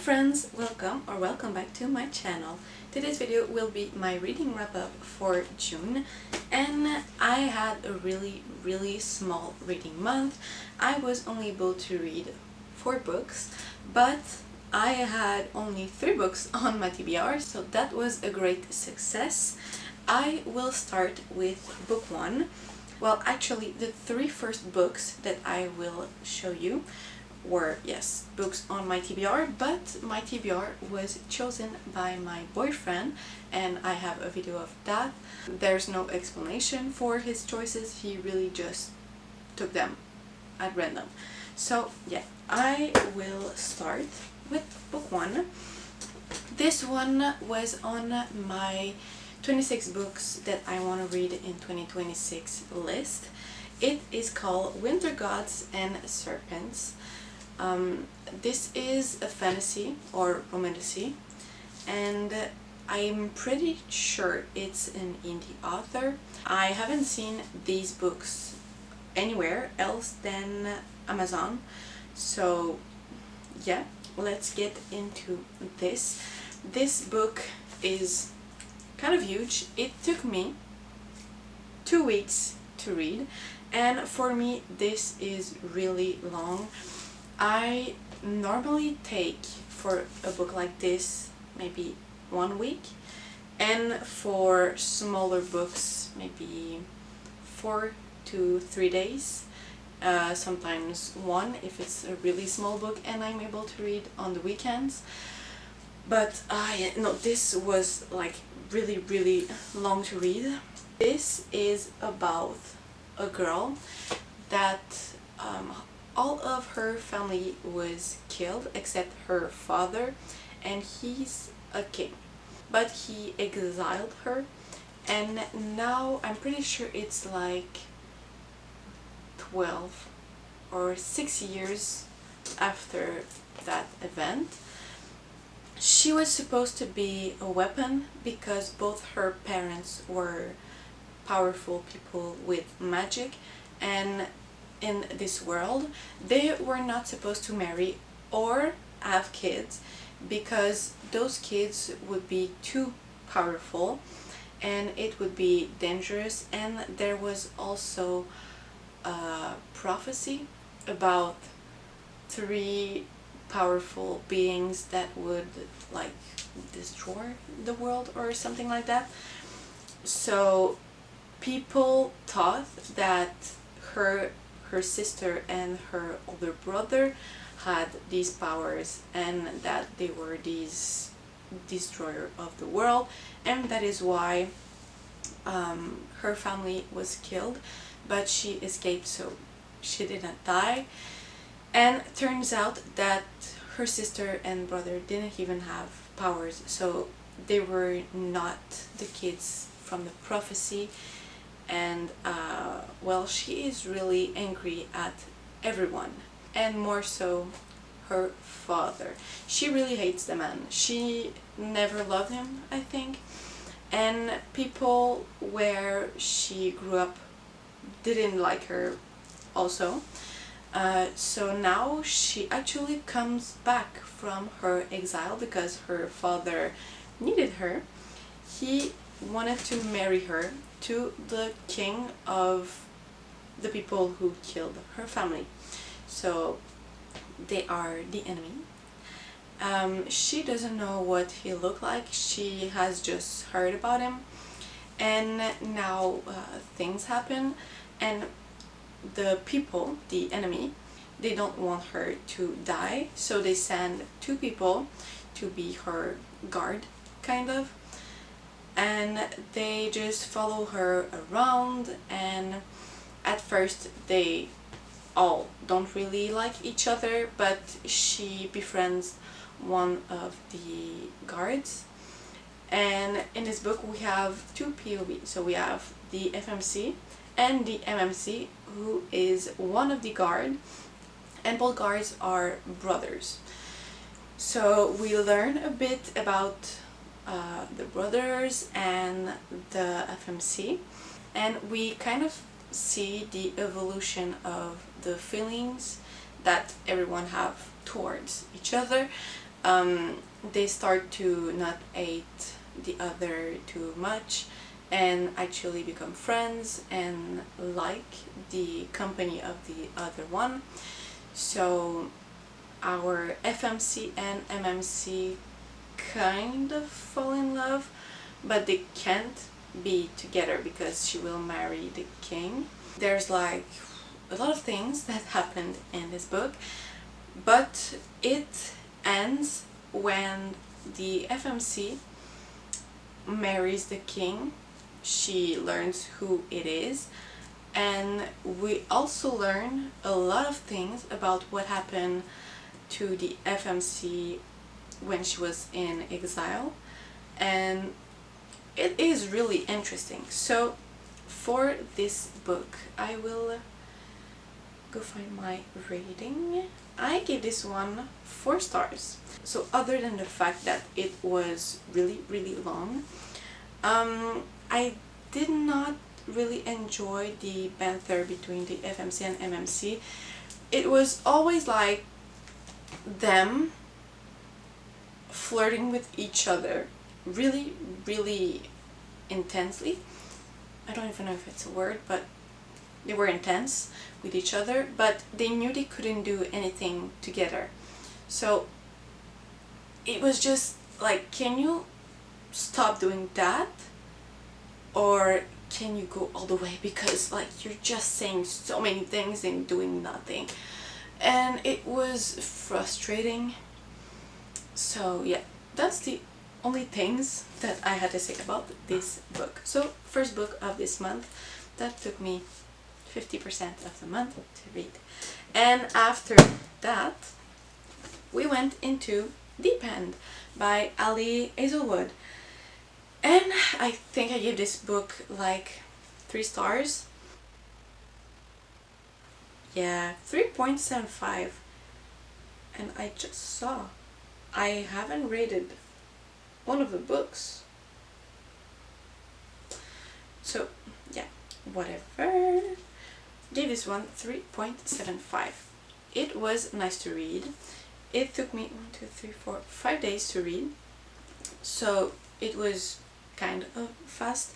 friends, welcome back to my channel. Today's video will be my reading wrap-up for June, and I had a really small reading month. I was only able to read 4 books, but I had only 3 books on my TBR, so that was a great success. I will start with book 1. Well, actually, the 3 first books that I will show you were, yes, books on my TBR, but my TBR was chosen by my boyfriend, and I have a video of that. There's no explanation for his choices, he really just took them at random. So yeah, I will start with book 1. This one was on my 26 books that I want to read in 2026 list. It is called Winter Gods and Serpents. This is a fantasy or romantasy, and I'm pretty sure it's an indie author. I haven't seen these books anywhere else than Amazon, so yeah, let's get into this. This book is kind of huge. It took me 2 weeks to read, and for me this is really long. I normally take for a book like this maybe 1 week, and for smaller books maybe 4 to 3 days, sometimes 1 if it's a really small book and I'm able to read on the weekends. But no, this was like really long to read. This is about a girl that all of her family was killed except her father, and he's a king, but he exiled her, and now I'm pretty sure it's like 12 or 6 years after that event. She was supposed to be a weapon because both her parents were powerful people with magic, and in this world they were not supposed to marry or have kids because those kids would be too powerful and it would be dangerous. And there was also a prophecy about 3 powerful beings that would like destroy the world or something like that. So people thought that her sister and her older brother had these powers and that they were these destroyer of the world, and that is why her family was killed, but she escaped, so she didn't die. And turns out that her sister and brother didn't even have powers, so they were not the kids from the prophecy. And well, she is really angry at everyone, and more so her father. She really hates the man. She never loved him, I think, and people where she grew up didn't like her also. So now she actually comes back from her exile because her father needed her. He wanted to marry her to the king of the people who killed her family, so they are the enemy. She doesn't know what he looked like, she has just heard about him, and now things happen, and the people, the enemy, they don't want her to die, so they send 2 people to be her guard, kind of, and they just follow her around. And at first they all don't really like each other, but she befriends one of the guards. And in this book we have 2 POV, so we have the FMC and the MMC, who is one of the guard, and both guards are brothers. So we learn a bit about the brothers and the FMC, and we kind of see the evolution of the feelings that everyone have towards each other. they start to not hate the other too much and actually become friends and like the company of the other one. So our FMC and MMC kind of fall in love, but they can't be together because she will marry the king. There's like a lot of things that happened in this book, but it ends when the FMC marries the king. She learns who it is, and we also learn a lot of things about what happened to the FMC when she was in exile, and it is really interesting. So for this book, I will go find my rating. I gave this one 4 stars. So other than the fact that it was really long, I did not really enjoy the banter between the FMC and MMC. It was always like them flirting with each other really intensely. I don't even know if it's a word, but they were intense with each other, but they knew they couldn't do anything together. So it was just like, can you stop doing that? Or can you go all the way? Because like, you're just saying so many things and doing nothing. And it was frustrating. So yeah, that's the only things that I had to say about this book. So first book of this month, that took me 50% of the month to read. And after that, we went into Deep End by Ali Hazelwood. And I think I gave this book like 3 stars. Yeah, 3.75. And I just saw I haven't rated one of the books. So yeah, whatever. Gave this one 3.75. It was nice to read. It took me 5 days to read. So it was kind of fast.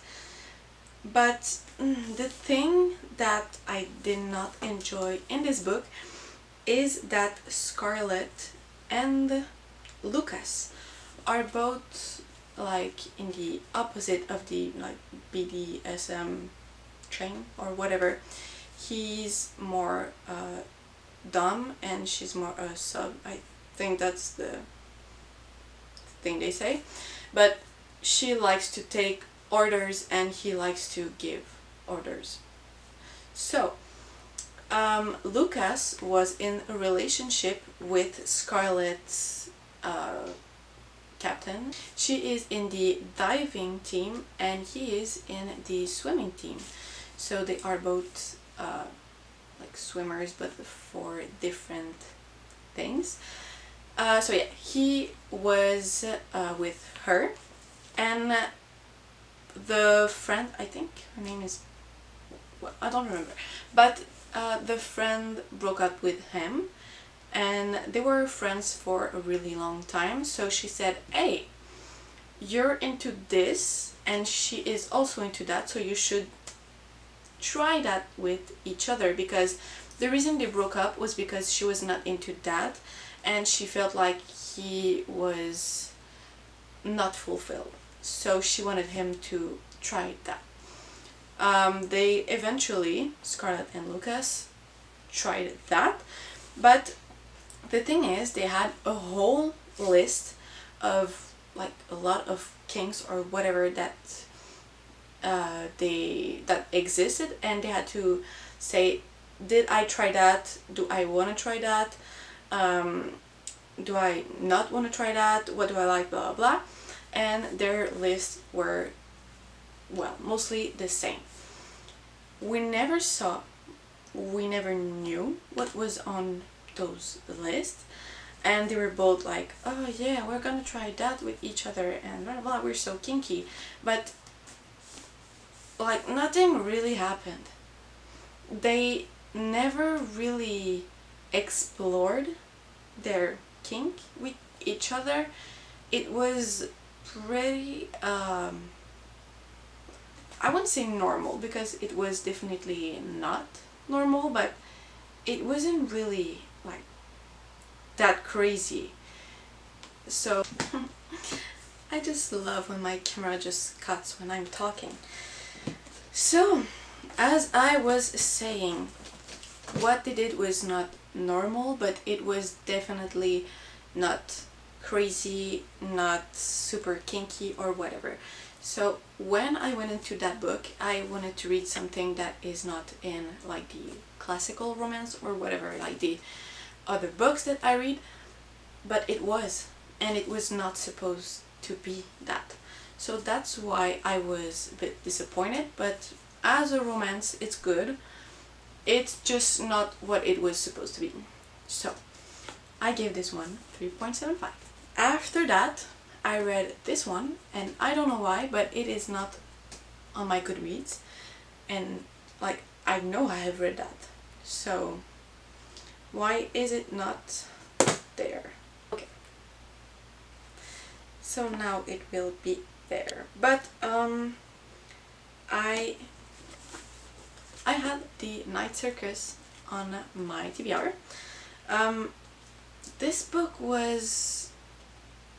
But the thing that I did not enjoy in this book is that Scarlett and Lucas are both like in the opposite of the like BDSM train or whatever. He's more dumb and she's more a sub. I think that's the thing they say. But she likes to take orders and he likes to give orders. So Lucas was in a relationship with Scarlett's captain. She is in the diving team and he is in the swimming team. So they are both like swimmers, but for different things. So yeah, he was with her, and the friend, I think her name is, well, I don't remember, but the friend broke up with him, and they were friends for a really long time. So she said, hey, you're into this and she is also into that, so you should try that with each other, because the reason they broke up was because she was not into that and she felt like he was not fulfilled, so she wanted him to try that. They eventually, Scarlett and Lucas, tried that, but the thing is they had a whole list of like a lot of kinks or whatever that that existed, and they had to say, did I try that? Do I want to try that? Do I not want to try that? What do I like? Blah blah blah. And their lists were, well, mostly the same. We never knew what was on those lists, and they were both like, oh yeah, we're gonna try that with each other and blah blah, we're so kinky, but like nothing really happened. They never really explored their kink with each other, it was pretty, I wouldn't say normal, because it was definitely not normal, but it wasn't really like that crazy. So I just love when my camera just cuts when I'm talking. So, as I was saying, what they did was not normal, but it was definitely not crazy, not super kinky or whatever. So when I went into that book, I wanted to read something that is not in like the classical romance or whatever, like the other books that I read, but it was, and it was not supposed to be that. So that's why I was a bit disappointed, but as a romance, it's good. It's just not what it was supposed to be. So I gave this one 3.75. After that, I read this one, and I don't know why, but it is not on my Goodreads, and like I know I have read that. So why is it not there? Okay. So now it will be there. But I had the Night Circus on my TBR. This book was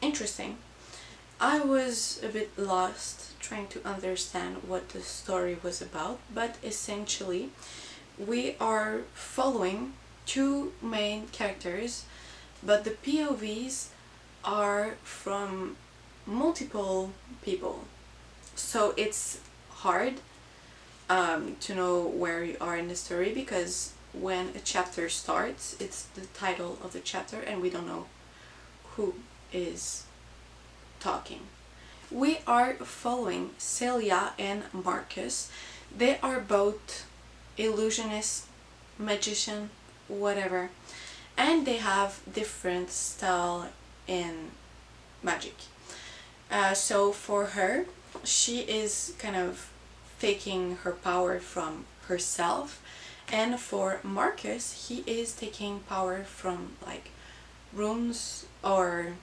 interesting. I was a bit lost trying to understand what the story was about, but essentially we are following two main characters, but the POVs are from multiple people. So it's hard to know where you are in the story, because when a chapter starts, it's the title of the chapter and we don't know who is talking. We are following Celia and Marcus. They are both illusionists, magician, whatever, and they have different style in magic. So for her, she is kind of taking her power from herself, and for Marcus, he is taking power from like runes or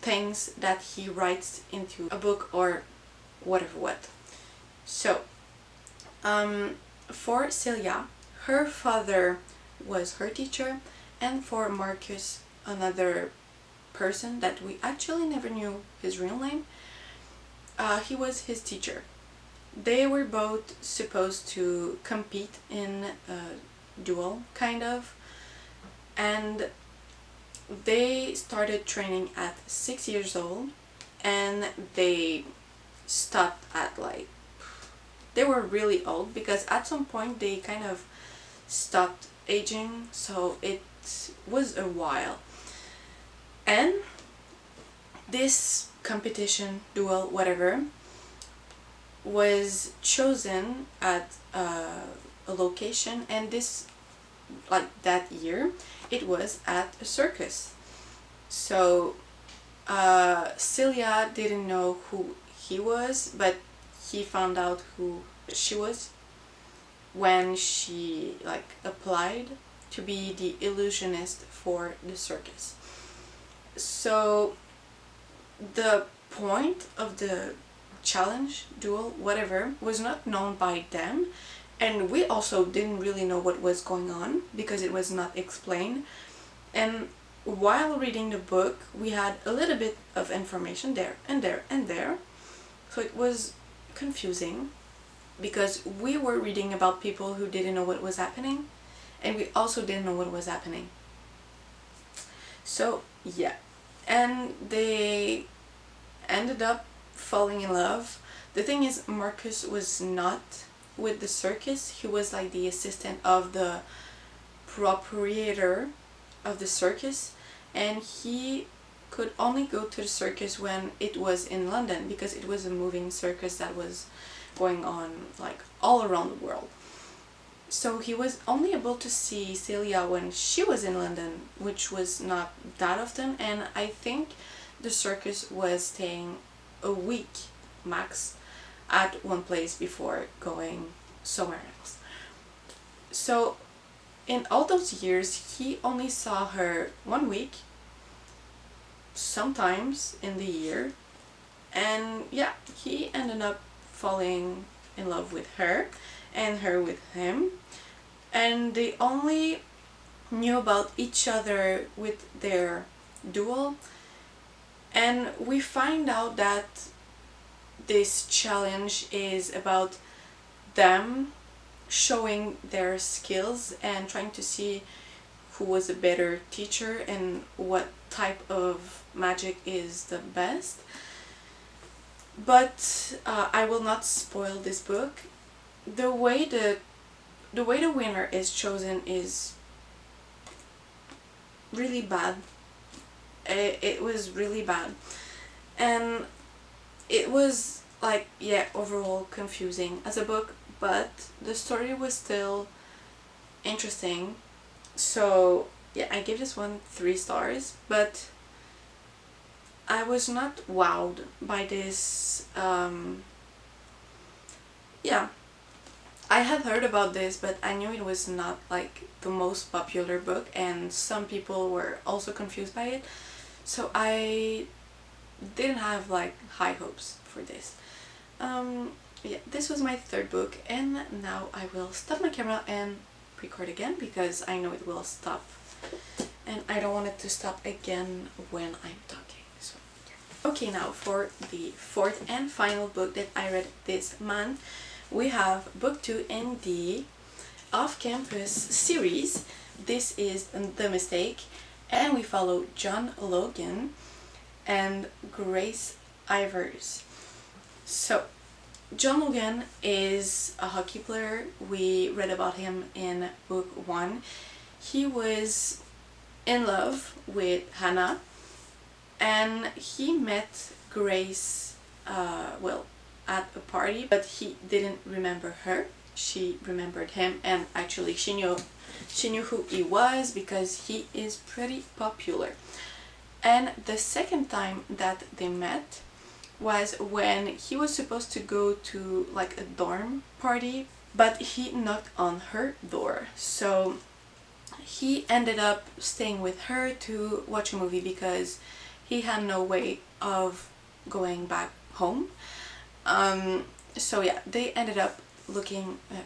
things that he writes into a book or whatever what. So for Celia, her father was her teacher, and for Marcus, another person that we actually never knew his real name, he was his teacher. They were both supposed to compete in a duel, kind of, and they started training at 6 years old, and they stopped at like, they were really old, because at some point they kind of stopped aging, so it was a while. And this competition, duel, whatever, was chosen at a location, and this, like that year, it was at a circus. So Celia didn't know who he was, but he found out who she was when she like applied to be the illusionist for the circus. So the point of the challenge, duel, whatever, was not known by them, and we also didn't really know what was going on because it was not explained. And while reading the book, we had a little bit of information there and there and there, so it was confusing because we were reading about people who didn't know what was happening, and we also didn't know what was happening. So yeah, and they ended up falling in love. The thing is, Marcus was not with the circus. He was like the assistant of the proprietor of the circus, and he could only go to the circus when it was in London, because it was a moving circus that was going on like all around the world. So he was only able to see Celia when she was in London, which was not that often, and I think the circus was staying a week max at one place before going somewhere else. So in all those years, he only saw her 1 week, sometimes in the year. And yeah, he ended up falling in love with her and her with him, and they only knew about each other with their duel. And we find out that this challenge is about them showing their skills and trying to see who was a better teacher and what type of magic is the best. But I will not spoil this book. The way the winner is chosen is really bad. It was really bad, and it was like, yeah, overall confusing as a book, but the story was still interesting. So yeah, I gave this one 3 stars, but I was not wowed by this. Yeah, I had heard about this, but I knew it was not like the most popular book, and some people were also confused by it. So I didn't have like high hopes for this. Yeah, this was my 3rd book, and now I will stop my camera and record again because I know it will stop, and I don't want it to stop again when I'm talking. So yeah. Okay, now for the 4th and final book that I read this month, we have book 2 in the off-campus series. This is The Mistake, and we follow John Logan and Grace Ivers. So John Logan is a hockey player. We read about him in book 1. He was in love with Hannah, and he met Grace well, at a party, but he didn't remember her. She remembered him, and actually she knew who he was because he is pretty popular. And the second time that they met was when he was supposed to go to like a dorm party, but he knocked on her door. So he ended up staying with her to watch a movie because he had no way of going back home. So yeah, they ended up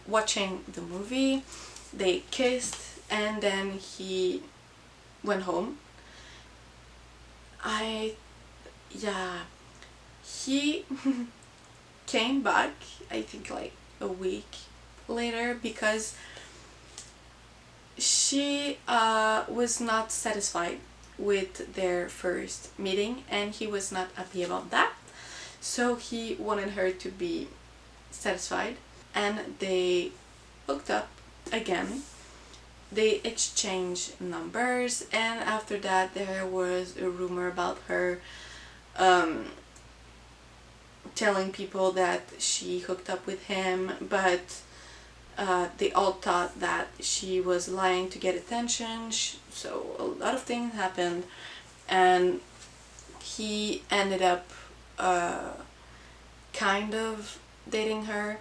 watching the movie, they kissed, and then he went home. He came back, I think like a week later, because she was not satisfied with their first meeting, and he was not happy about that. So he wanted her to be satisfied, and they hooked up again. They exchanged numbers, and after that there was a rumor about her telling people that she hooked up with him, but they all thought that she was lying to get attention. So a lot of things happened, and he ended up kind of dating her.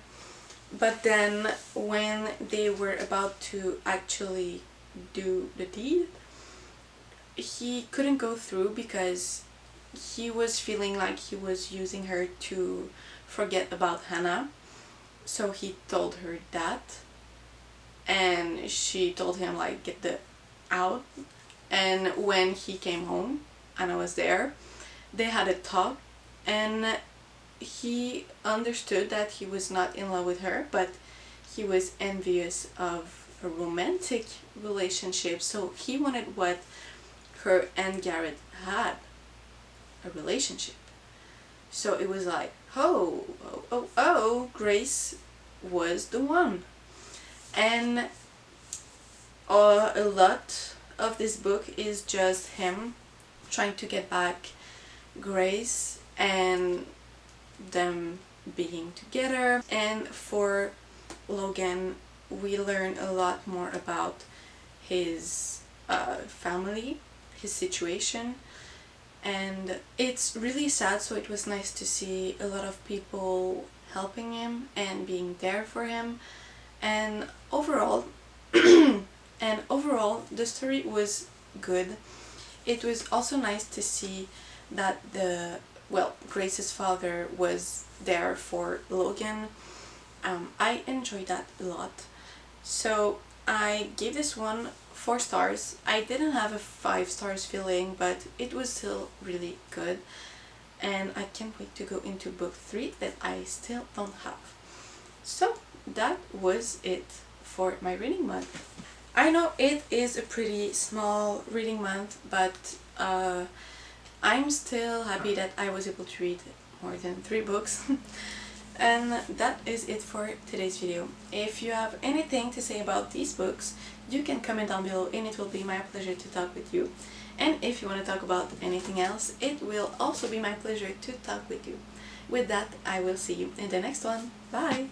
But then when they were about to actually do the deed, he couldn't go through because he was feeling like he was using her to forget about Hannah. So he told her that, and she told him like, get the out. And when he came home, Anna was there, they had a talk, and he understood that he was not in love with her, but he was envious of a romantic relationship. So he wanted what her and Garrett had, a relationship. So it was like, oh, Grace was the one. And a lot of this book is just him trying to get back Grace and them being together. And for Logan, we learn a lot more about his family, his situation, and it's really sad. So it was nice to see a lot of people helping him and being there for him, and overall the story was good. it was also nice to see that Grace's father was there for Logan. I enjoyed that a lot. So I gave this one 4 stars. I didn't have a 5 stars feeling, but it was still really good. And I can't wait to go into book 3 that I still don't have. So that was it for my reading month. I know it is a pretty small reading month, but I'm still happy that I was able to read more than 3 books. And that is it for today's video. If you have anything to say about these books, you can comment down below and it will be my pleasure to talk with you. And if you want to talk about anything else, it will also be my pleasure to talk with you. With that, I will see you in the next one. Bye!